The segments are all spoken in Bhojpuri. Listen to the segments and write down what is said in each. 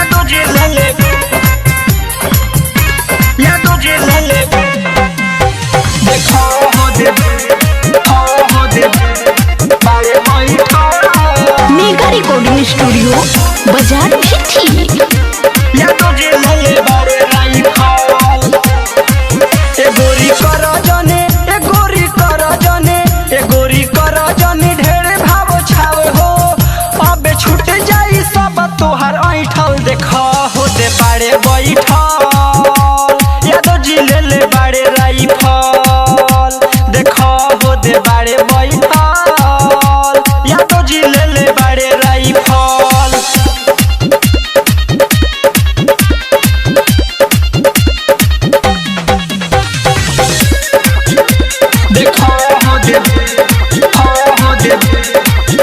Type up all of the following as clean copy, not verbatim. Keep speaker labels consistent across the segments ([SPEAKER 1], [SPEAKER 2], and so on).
[SPEAKER 1] यादों जिले ले, यादों जिले ले, देखो हो दे बारे बैठा।
[SPEAKER 2] मेगा रिकॉर्डिंग स्टूडियो बाजार भिट्ठी।
[SPEAKER 1] यादों जिले ले बारे राइफल। ए गोरी कर जने, ए गोरी कर जने, ए गोरी कर जने ढेर भाव छाव हो। अबे छूट जाई सब तोहार ऐठल, देखा हो दे बारे बैठल। यादों जिले ले बारे राइफल, देखा हो दे बारे बैठल। यादों जिले ले बारे राइफल। देखो हो दे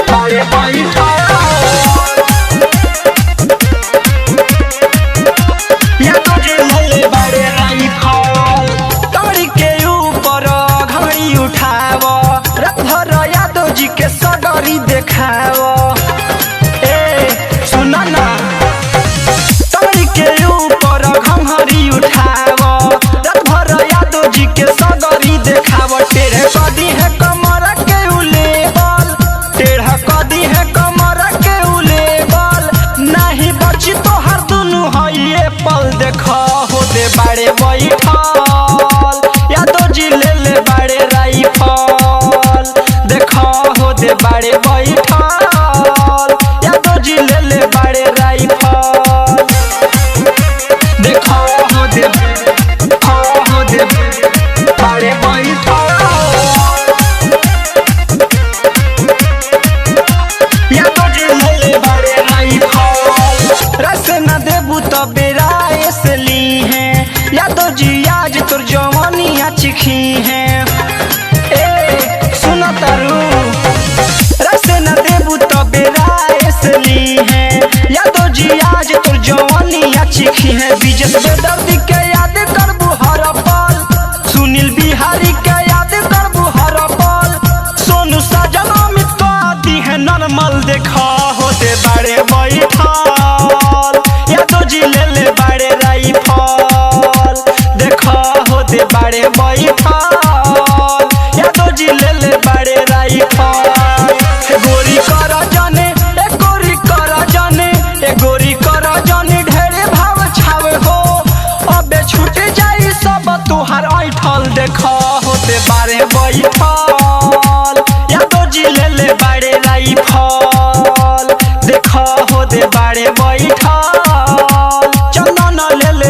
[SPEAKER 1] बारे बैठल। यादों जिले ले बारे राइफल। तोड़ी के ऊपर घड़ी उठाव, रात भर यादव जी के सगरी देखाव। ए सुन ना, तोड़ी के ऊपर घड़ी उठाव, रात भर यादव जी के सगरी देखाव। टेढ़ कदी है कमर के उलेबल, टेढ़ कदी है कमर के उलेबल। नहीं बची तो हर दुनु है ये पल, देखा हो दे बारे बैठल। यादों जिले ले बारे राइफल, देखा हो दे बारे बैठल। यादों जिले ले बारे राइफल। देखा हो दे बारे बैठल। यादों जिले ले बारे राइफल। रस न देबू तो बेराए से ली है, यादव जी आज तोर जवानिया चिखी है। ए सुन तारू, रस न देबू तो बेराए से ली है, यादव जी आज तोर जवानिया चिखी है। विजय बेदर्दी के याद करबू हर पल, सुनील बिहारी के याद करबू हर पल। सोनू साजन अमित को दी है नॉर्मल, देखा हो दे बारे बैठल। यादों जिले ले बारे राइफल, देखा हो दे बारे बैठल। यादों जिले ले बारे राइफल। ए गोरी कर जने, ए गोरी कर जने, ए गोरी कर जने ढेरे भाव छाव हो। अबे छूट जाई सब तोहार ऐठल, देखा